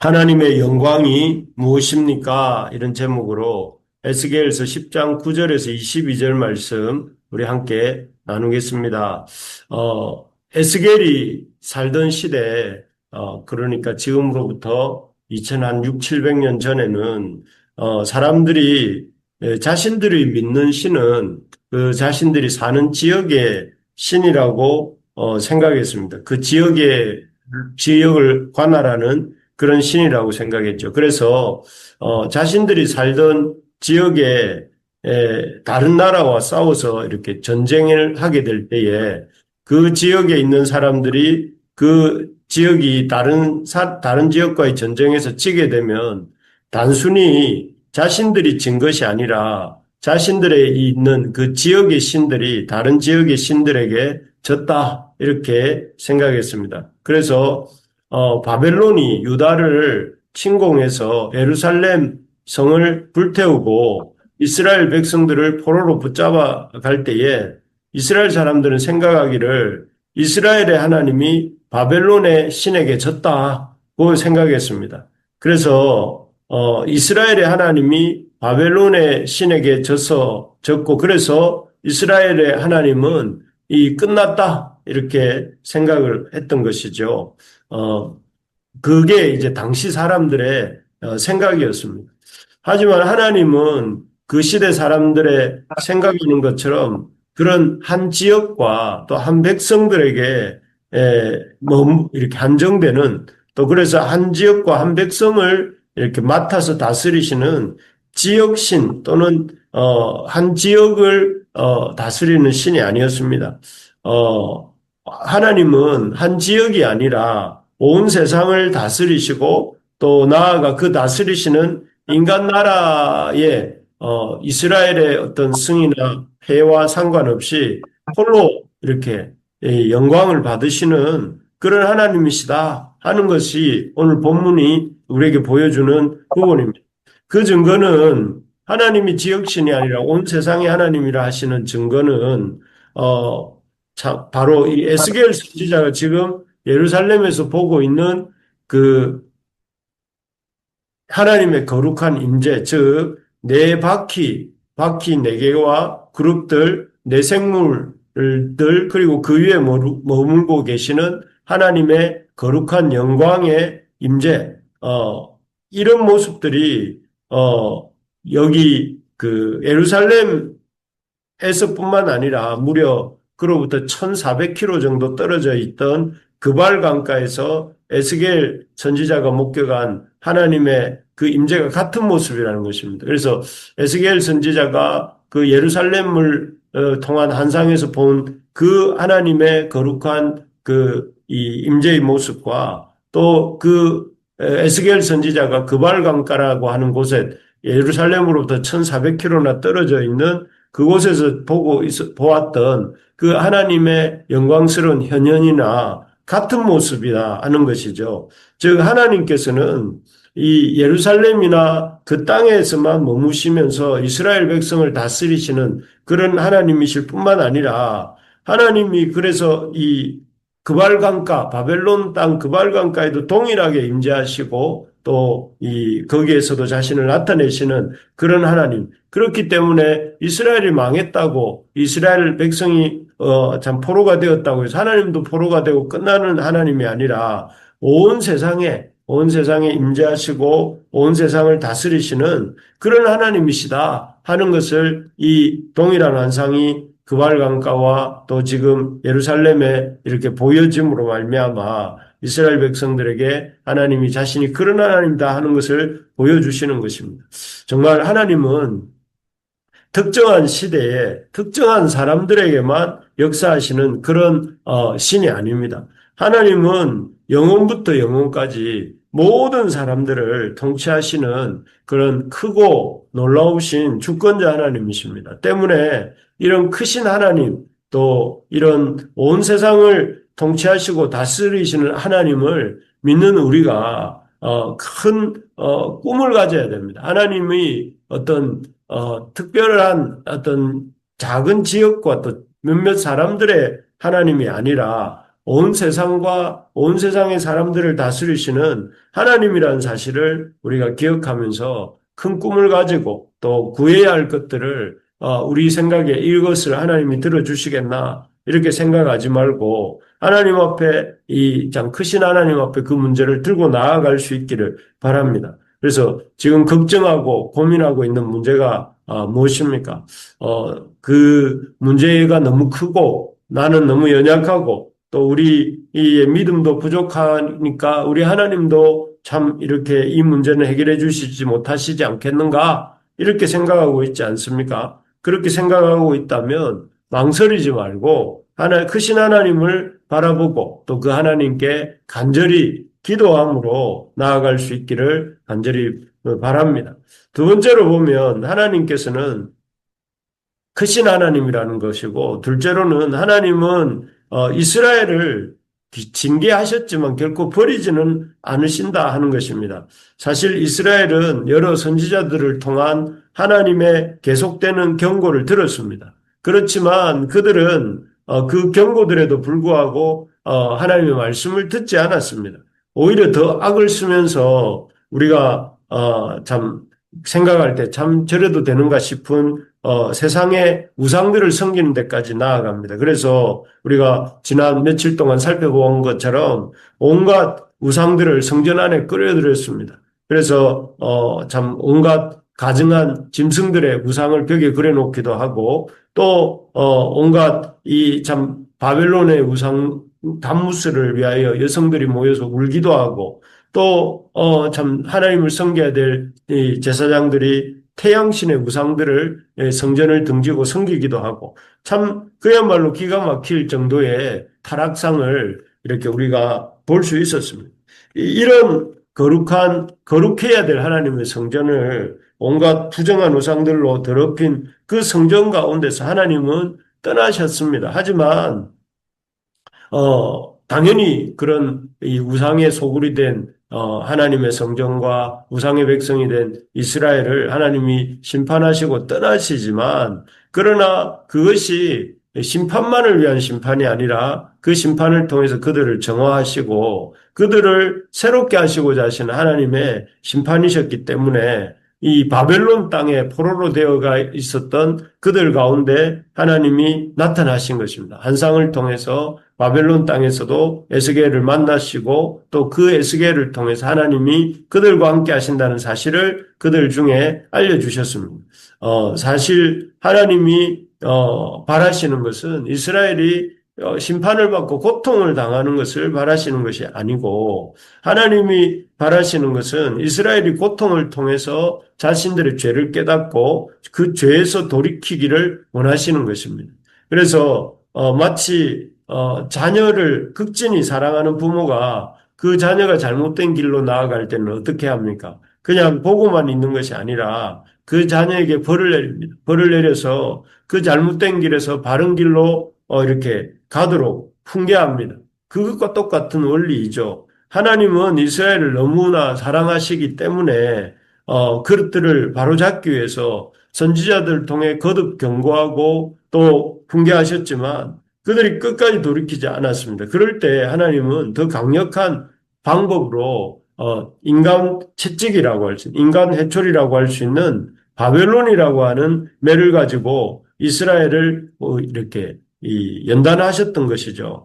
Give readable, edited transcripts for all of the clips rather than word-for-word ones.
하나님의 영광이 무엇입니까? 이런 제목으로 에스겔서 10장 9절에서 22절 말씀 우리 함께 나누겠습니다. 에스겔이 살던 시대, 그러니까 지금으로부터 2006, 700년 전에는 사람들이 자신들이 믿는 신은 그 자신들이 사는 지역의 신이라고 생각했습니다. 그 지역을 관할하는 그런 신이라고 생각했죠. 그래서 자신들이 살던 지역에 다른 나라와 싸워서 이렇게 전쟁을 하게 될 때에 그 지역에 있는 사람들이 그 지역이 다른 지역과의 전쟁에서 지게 되면 단순히 자신들이 진 것이 아니라 자신들의 있는 그 지역의 신들이 다른 지역의 신들에게 졌다 이렇게 생각했습니다. 그래서 바벨론이 유다를 침공해서 예루살렘 성을 불태우고 이스라엘 백성들을 포로로 붙잡아 갈 때에 이스라엘 사람들은 생각하기를 이스라엘의 하나님이 바벨론의 신에게 졌다고 생각했습니다. 그래서 이스라엘의 하나님이 바벨론의 신에게 졌고 그래서 이스라엘의 하나님은 이 끝났다 이렇게 생각을 했던 것이죠. 어, 그게 이제 당시 사람들의 생각이었습니다. 하지만 하나님은 그 시대 사람들의 생각하는 것처럼 그런 한 지역과 또 한 백성들에게 이렇게 한정되는 또 그래서 한 지역과 한 백성을 이렇게 맡아서 다스리시는 지역신 또는 한 지역을 다스리는 신이 아니었습니다. 하나님은 한 지역이 아니라 온 세상을 다스리시고 또 나아가 그 다스리시는 인간 나라의 이스라엘의 어떤 승이나 패와 상관없이 홀로 이렇게 영광을 받으시는 그런 하나님이시다 하는 것이 오늘 본문이 우리에게 보여주는 부분입니다. 그 증거는 하나님이 지역신이 아니라 온 세상의 하나님이라 하시는 증거는 바로 이 에스겔 선지자가 지금 예루살렘에서 보고 있는 그 하나님의 거룩한 임재, 즉, 바퀴 네 개와 그룹들, 네 생물들, 그리고 그 위에 머물고 계시는 하나님의 거룩한 영광의 임재, 이런 모습들이, 여기 그 예루살렘 에서뿐만 아니라 무려 그로부터 1,400km 정도 떨어져 있던 그발 강가에서 에스겔 선지자가 목격한 하나님의 그 임재가 같은 모습이라는 것입니다. 그래서 에스겔 선지자가 그 예루살렘을 통한 환상에서 본 그 하나님의 거룩한 그 이 임재의 모습과 또 그 에스겔 선지자가 그발 강가라고 하는 곳에 예루살렘으로부터 1,400km나 떨어져 있는 그곳에서 보았던 그 하나님의 영광스러운 현현이나 같은 모습이다 하는 것이죠. 즉, 하나님께서는 이 예루살렘이나 그 땅에서만 머무시면서 이스라엘 백성을 다스리시는 그런 하나님이실 뿐만 아니라 하나님이 그래서 이 그발강가, 바벨론 땅 그발강가에도 동일하게 임재하시고 또 이 거기에서도 자신을 나타내시는 그런 하나님. 그렇기 때문에 이스라엘이 망했다고 이스라엘 백성이 참 포로가 되었다고 해서 하나님도 포로가 되고 끝나는 하나님이 아니라 온 세상에 임재하시고 온 세상을 다스리시는 그런 하나님이시다 하는 것을 이 동일한 환상이 그발 강가와 또 지금 예루살렘에 이렇게 보여짐으로 말미암아 이스라엘 백성들에게 하나님이 자신이 그런 하나님이다 하는 것을 보여주시는 것입니다. 정말 하나님은 특정한 시대에 특정한 사람들에게만 역사하시는 그런 신이 아닙니다. 하나님은 영원부터 영원까지 모든 사람들을 통치하시는 그런 크고 놀라우신 주권자 하나님이십니다. 때문에 이런 크신 하나님 또 이런 온 세상을 통치하시고 다스리시는 하나님을 믿는 우리가 큰 꿈을 가져야 됩니다. 하나님이 어떤 특별한 어떤 작은 지역과 또 몇몇 사람들의 하나님이 아니라 온 세상과 온 세상의 사람들을 다스리시는 하나님이라는 사실을 우리가 기억하면서 큰 꿈을 가지고 또 구해야 할 것들을 우리 생각에 이것을 하나님이 들어주시겠나 이렇게 생각하지 말고 하나님 앞에 이 참 크신 하나님 앞에 그 문제를 들고 나아갈 수 있기를 바랍니다. 그래서 지금 걱정하고 고민하고 있는 문제가 무엇입니까? 그 문제가 너무 크고 나는 너무 연약하고 또 우리 이 믿음도 부족하니까 우리 하나님도 참 이렇게 이 문제는 해결해 주시지 못하시지 않겠는가? 이렇게 생각하고 있지 않습니까? 그렇게 생각하고 있다면 망설이지 말고 크신 하나님을 바라보고 또 그 하나님께 간절히 기도함으로 나아갈 수 있기를 간절히 바랍니다. 두 번째로 보면 하나님께서는 크신 하나님이라는 것이고 둘째로는 하나님은 이스라엘을 징계하셨지만 결코 버리지는 않으신다 하는 것입니다. 사실 이스라엘은 여러 선지자들을 통한 하나님의 계속되는 경고를 들었습니다. 그렇지만 그들은 그 경고들에도 불구하고 하나님의 말씀을 듣지 않았습니다. 오히려 더 악을 쓰면서 우리가 참 생각할 때 참 저래도 되는가 싶은 세상의 우상들을 섬기는 데까지 나아갑니다. 그래서 우리가 지난 며칠 동안 살펴본 것처럼 온갖 우상들을 성전 안에 끌어들였습니다. 그래서 참 온갖 가증한 짐승들의 우상을 벽에 그려놓기도 하고 또 온갖 이 참 바벨론의 우상 단무스를 위하여 여성들이 모여서 울기도 하고 또 참 하나님을 섬겨야 될 이 제사장들이 태양신의 우상들을 성전을 등지고 섬기기도 하고 참 그야말로 기가 막힐 정도의 타락상을 이렇게 우리가 볼 수 있었습니다. 이런 거룩해야 될 하나님의 성전을 온갖 부정한 우상들로 더럽힌 그 성전 가운데서 하나님은 떠나셨습니다. 하지만 당연히 그런 이 우상의 소굴이 된 하나님의 성전과 우상의 백성이 된 이스라엘을 하나님이 심판하시고 떠나시지만 그러나 그것이 심판만을 위한 심판이 아니라 그 심판을 통해서 그들을 정화하시고 그들을 새롭게 하시고자 하시는 하나님의 심판이셨기 때문에 이 바벨론 땅에 포로로 되어가 있었던 그들 가운데 하나님이 나타나신 것입니다. 환상을 통해서 바벨론 땅에서도 에스겔을 만나시고 또 그 에스겔을 통해서 하나님이 그들과 함께 하신다는 사실을 그들 중에 알려주셨습니다. 사실 하나님이 바라시는 것은 이스라엘이 심판을 받고 고통을 당하는 것을 바라시는 것이 아니고 하나님이 바라시는 것은 이스라엘이 고통을 통해서 자신들의 죄를 깨닫고 그 죄에서 돌이키기를 원하시는 것입니다. 그래서 마치 자녀를 극진히 사랑하는 부모가 그 자녀가 잘못된 길로 나아갈 때는 어떻게 합니까? 그냥 보고만 있는 것이 아니라 그 자녀에게 벌을 내립니다. 벌을 내려서 그 잘못된 길에서 바른 길로 이렇게 가도록 훈계합니다. 그것과 똑같은 원리이죠. 하나님은 이스라엘을 너무나 사랑하시기 때문에 그것들을 바로잡기 위해서 선지자들 통해 거듭 경고하고 또 훈계하셨지만 그들이 끝까지 돌이키지 않았습니다. 그럴 때 하나님은 더 강력한 방법으로 인간 채찍이라고 할 수 있는 인간 해초리라고 할 수 있는 바벨론이라고 하는 매를 가지고 이스라엘을 이렇게 연단하셨던 것이죠.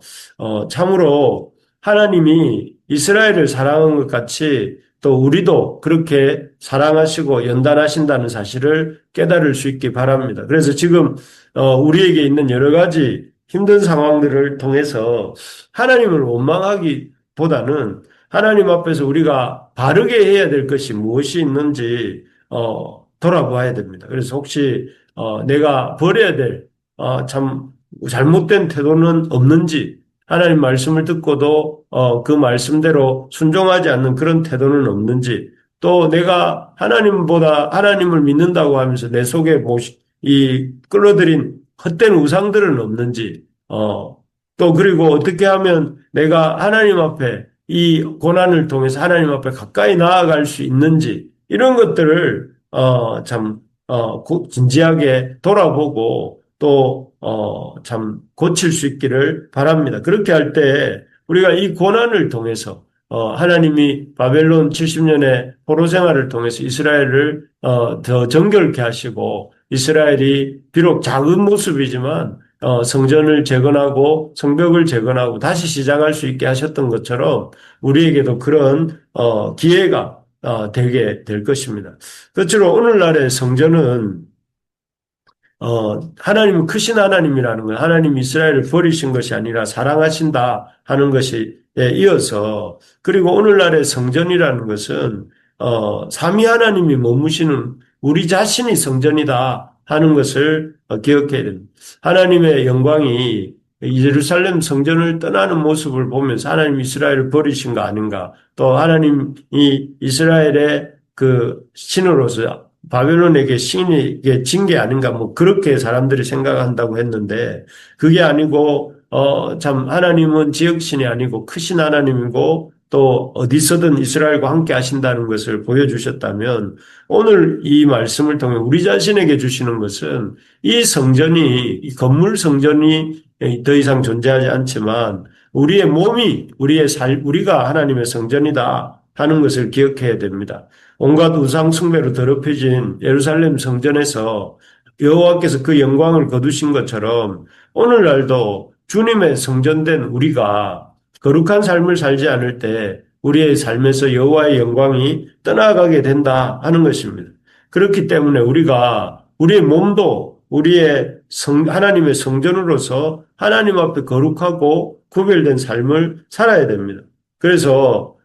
참으로 하나님이 이스라엘을 사랑한 것 같이 또 우리도 그렇게 사랑하시고 연단하신다는 사실을 깨달을 수 있기 바랍니다. 그래서 지금 우리에게 있는 여러 가지 힘든 상황들을 통해서 하나님을 원망하기보다는 하나님 앞에서 우리가 바르게 해야 될 것이 무엇이 있는지 돌아보아야 됩니다. 그래서 혹시 내가 버려야 될 참 잘못된 태도는 없는지 하나님 말씀을 듣고도 그 말씀대로 순종하지 않는 그런 태도는 없는지 또 내가 하나님을 믿는다고 하면서 내 속에 이 끌어들인 헛된 우상들은 없는지 또 그리고 어떻게 하면 내가 하나님 앞에 이 고난을 통해서 하나님 앞에 가까이 나아갈 수 있는지 이런 것들을 참 진지하게 돌아보고 또 참 고칠 수 있기를 바랍니다. 그렇게 할 때 우리가 이 고난을 통해서 하나님이 바벨론 70년의 포로 생활을 통해서 이스라엘을 더 정결케 하시고 이스라엘이 비록 작은 모습이지만 성전을 재건하고 성벽을 재건하고 다시 시작할 수 있게 하셨던 것처럼 우리에게도 그런 기회가 되게 될 것입니다. 끝으로 오늘날의 성전은 하나님은 크신 하나님이라는 건 하나님 이스라엘을 버리신 것이 아니라 사랑하신다 하는 것이 이어서 그리고 오늘날의 성전이라는 것은 삼위 하나님이 머무시는 우리 자신이 성전이다 하는 것을 기억해야 됩니다. 하나님의 영광이 예루살렘 성전을 떠나는 모습을 보면서 하나님 이스라엘을 버리신 거 아닌가 또 하나님이 이스라엘의 그 신으로서 바벨론에게 신에게 진 게 아닌가 뭐 그렇게 사람들이 생각한다고 했는데 그게 아니고 참 하나님은 지역신이 아니고 크신 하나님이고 또 어디서든 이스라엘과 함께 하신다는 것을 보여주셨다면 오늘 이 말씀을 통해 우리 자신에게 주시는 것은 이 성전이 이 건물 성전이 더 이상 존재하지 않지만 우리의 몸이 우리가 하나님의 성전이다 하는 것을 기억해야 됩니다. 온갖 우상 숭배로 더럽혀진 예루살렘 성전에서 여호와께서 그 영광을 거두신 것처럼 오늘날도 주님의 성전된 우리가 거룩한 삶을 살지 않을 때 우리의 삶에서 여호와의 영광이 떠나가게 된다 하는 것입니다. 그렇기 때문에 우리가 우리의 몸도 우리의 하나님의 성전으로서 하나님 앞에 거룩하고 구별된 삶을 살아야 됩니다. 그래서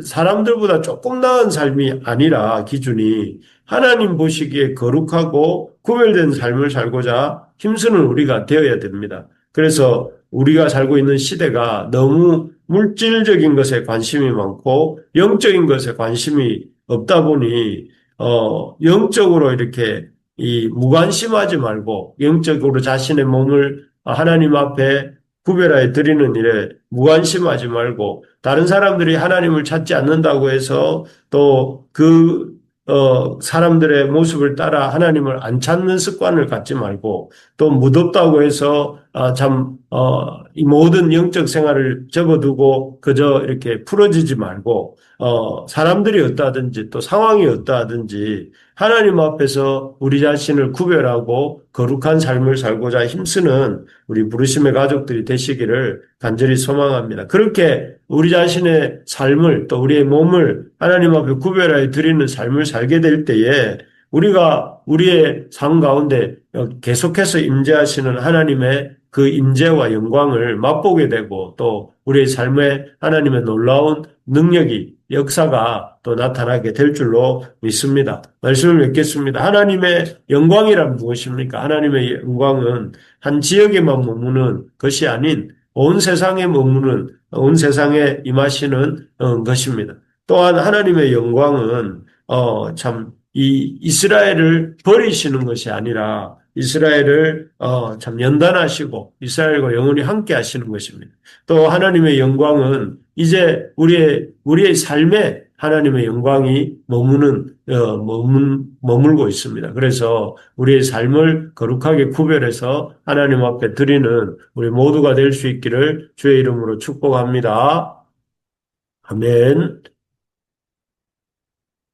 사람들보다 조금 나은 삶이 아니라 기준이 하나님 보시기에 거룩하고 구별된 삶을 살고자 힘쓰는 우리가 되어야 됩니다. 그래서 우리가 살고 있는 시대가 너무 물질적인 것에 관심이 많고 영적인 것에 관심이 없다 보니 영적으로 이렇게 무관심하지 말고 영적으로 자신의 몸을 하나님 앞에 구별하여 드리는 일에 무관심하지 말고 다른 사람들이 하나님을 찾지 않는다고 해서 또 사람들의 모습을 따라 하나님을 안 찾는 습관을 갖지 말고 또 무덥다고 해서 이 모든 영적 생활을 접어두고 그저 이렇게 풀어지지 말고 사람들이 어떠하든지 또 상황이 어떠하든지 하나님 앞에서 우리 자신을 구별하고 거룩한 삶을 살고자 힘쓰는 우리 부르심의 가족들이 되시기를 간절히 소망합니다. 그렇게 우리 자신의 삶을 또 우리의 몸을 하나님 앞에 구별하여 드리는 삶을 살게 될 때에 우리가 우리의 삶 가운데 계속해서 임재하시는 하나님의 그 임재와 영광을 맛보게 되고 또 우리의 삶에 하나님의 놀라운 능력이 역사가 또 나타나게 될 줄로 믿습니다. 말씀을 맺겠습니다. 하나님의 영광이란 무엇입니까? 하나님의 영광은 한 지역에만 머무는 것이 아닌 온 세상에 머무는 온 세상에 임하시는 것입니다. 또한 하나님의 영광은 이 이스라엘을 버리시는 것이 아니라 이스라엘을 참 연단하시고 이스라엘과 영원히 함께 하시는 것입니다. 또 하나님의 영광은 이제 우리의 삶에 하나님의 영광이 머물고 있습니다. 그래서 우리의 삶을 거룩하게 구별해서 하나님 앞에 드리는 우리 모두가 될 수 있기를 주의 이름으로 축복합니다. 아멘.